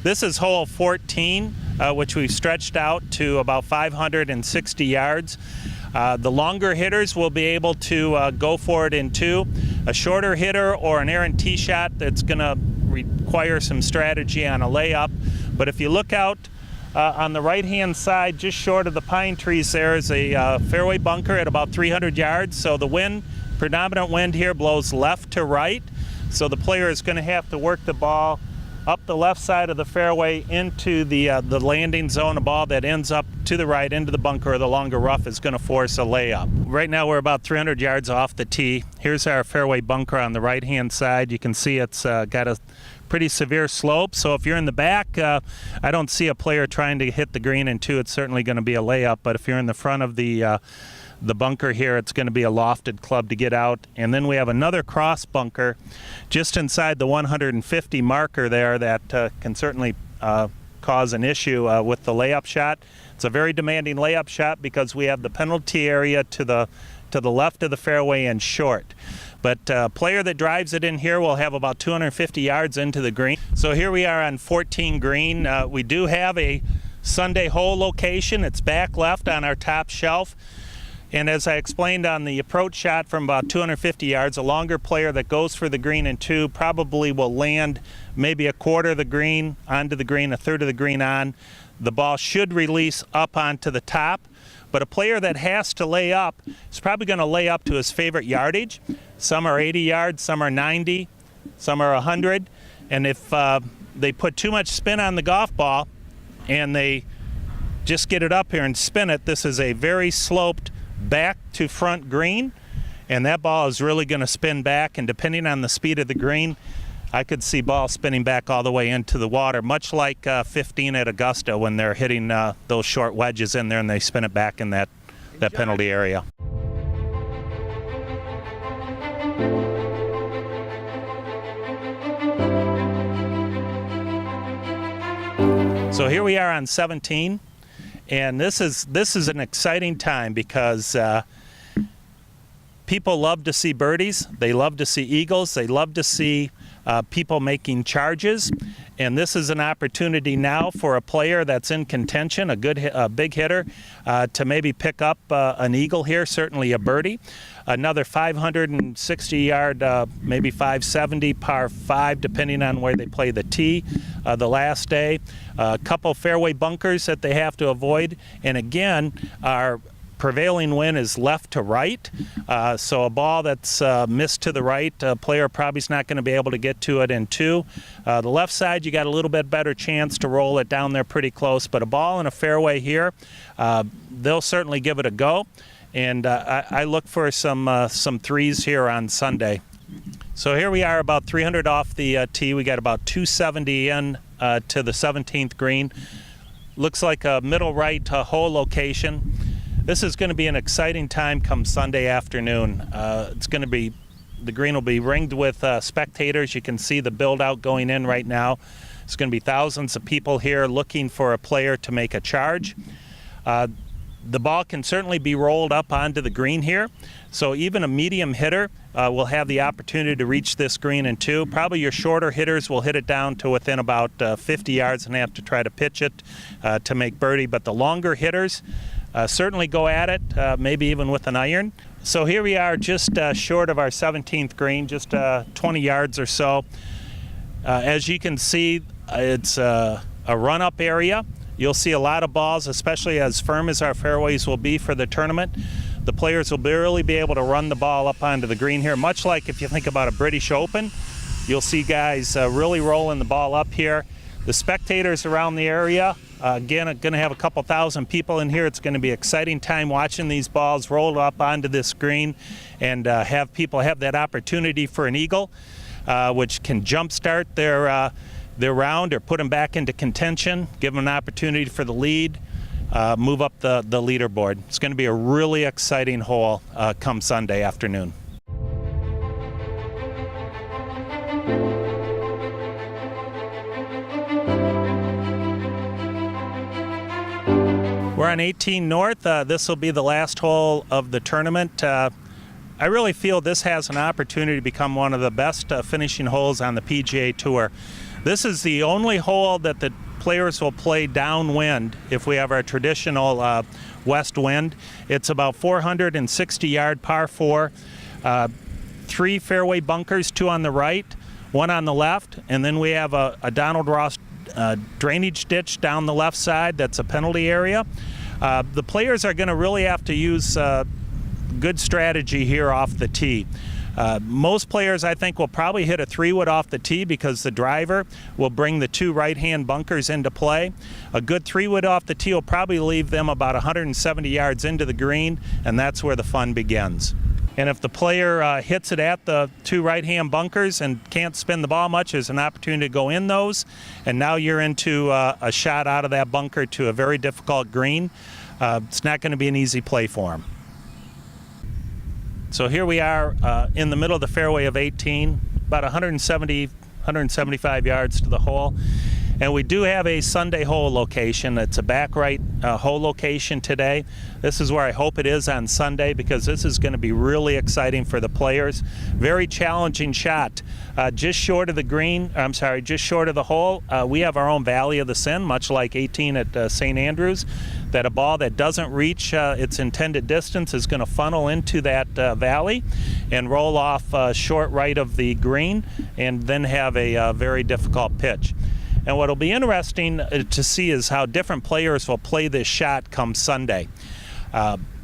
This is hole 14, which we've stretched out to about 560 yards. The longer hitters will be able to go for it in 2. A shorter hitter or an errant tee shot that's going to require some strategy on a layup. But if you look out on the right-hand side, just short of the pine trees, there is a fairway bunker at about 300 yards. So the wind, predominant wind here, blows left to right. So the player is going to have to work the ball up the left side of the fairway into the landing zone. A ball that ends up to the right into the bunker or the longer rough is going to force a layup. Right now we're about 300 yards off the tee. Here's our fairway bunker on the right-hand side. You can see it's got a pretty severe slope, so if you're in the back, I don't see a player trying to hit the green in 2. It's certainly going to be a layup, but if you're in the front of the bunker here, it's going to be a lofted club to get out. And then we have another cross bunker just inside the 150 marker there that can certainly cause an issue with the layup shot. It's a very demanding layup shot because we have the penalty area to the left of the fairway and short. But a player that drives it in here will have about 250 yards into the green. So here we are on 14 green. We do have a Sunday hole location. It's back left on our top shelf. And as I explained on the approach shot from about 250 yards, a longer player that goes for the green in 2 probably will land maybe a quarter of the green onto the green, a third of the green on. The ball should release up onto the top. But a player that has to lay up is probably going to lay up to his favorite yardage. Some are 80 yards, some are 90, some are 100. And if they put too much spin on the golf ball and they just get it up here and spin it, this is a very sloped back to front green, and that ball is really going to spin back, and depending on the speed of the green, I could see ball spinning back all the way into the water, much like 15 at Augusta when they're hitting those short wedges in there and they spin it back in that penalty area. So here we are on 17. And this is an exciting time because people love to see birdies, they love to see eagles, they love to see people making charges, and this is an opportunity now for a player that's in contention, a big hitter, to maybe pick up an eagle here, certainly a birdie. Another 560-yard, maybe 570 par 5, depending on where they play the tee the last day. A couple fairway bunkers that they have to avoid, and again, our prevailing wind is left to right, so a ball that's missed to the right, a player probably is not going to be able to get to it in 2. The left side, you got a little bit better chance to roll it down there pretty close, but a ball in a fairway here, they'll certainly give it a go. And I look for some threes here on Sunday. So here we are about 300 off the tee. We got about 270 in to the 17th green. Looks like a middle right hole location. This is going to be an exciting time come Sunday afternoon. The green will be ringed with spectators. You can see the build out going in right now. It's going to be thousands of people here looking for a player to make a charge. The ball can certainly be rolled up onto the green here, so even a medium hitter will have the opportunity to reach this green in 2. Probably your shorter hitters will hit it down to within about 50 yards and have to try to pitch it to make birdie, but the longer hitters certainly go at it, maybe even with an iron. So here we are just short of our 17th green, just 20 yards or so. As you can see, it's a run-up area. You'll see a lot of balls, especially as firm as our fairways will be for the tournament. The players will barely be able to run the ball up onto the green here, much like if you think about a British Open. You'll see guys really rolling the ball up here. The spectators around the area, again, are going to have a couple thousand people in here. It's going to be an exciting time watching these balls roll up onto this green and have people have that opportunity for an eagle, which can jumpstart their round or put them back into contention, give them an opportunity for the lead, move up the leaderboard. It's going to be a really exciting hole come Sunday afternoon. We're on 18 North. This will be the last hole of the tournament. I really feel this has an opportunity to become one of the best finishing holes on the PGA Tour. This is the only hole that the players will play downwind if we have our traditional west wind. It's about 460-yard par 4, 3 fairway bunkers, 2 on the right, 1 on the left, and then we have a Donald Ross drainage ditch down the left side that's a penalty area. The players are going to really have to use good strategy here off the tee. Most players, I think, will probably hit a 3-wood off the tee because the driver will bring the 2 right-hand bunkers into play. A good 3-wood off the tee will probably leave them about 170 yards into the green, and that's where the fun begins. And if the player hits it at the 2 right-hand bunkers and can't spin the ball much, there's an opportunity to go in those, and now you're into a shot out of that bunker to a very difficult green. It's not going to be an easy play for him. So here we are in the middle of the fairway of 18, about 175 yards to the hole. And we do have a Sunday hole location. It's a back right hole location today. This is where I hope it is on Sunday because this is going to be really exciting for the players. Very challenging shot. Just short of the green, I'm sorry, just short of the hole, we have our own Valley of the Sin, much like 18 at St. Andrews, that a ball that doesn't reach its intended distance is going to funnel into that valley and roll off short right of the green and then have a very difficult pitch. And what will be interesting to see is how different players will play this shot come Sunday.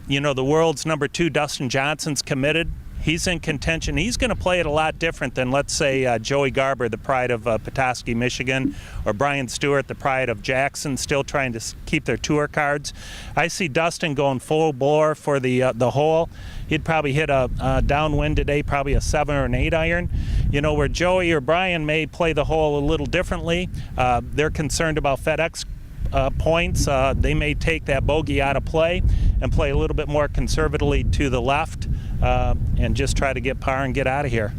You know, the world's number 2, Dustin Johnson's committed. He's in contention. He's going to play it a lot different than, let's say, Joey Garber, the pride of Petoskey, Michigan, or Brian Stewart, the pride of Jackson, still trying to keep their tour cards. I see Dustin going full bore for the hole. He'd probably hit a downwind today, probably a 7 or an 8 iron. You know, where Joey or Brian may play the hole a little differently. They're concerned about FedEx points. They may take that bogey out of play and play a little bit more conservatively to the left and just try to get par and get out of here.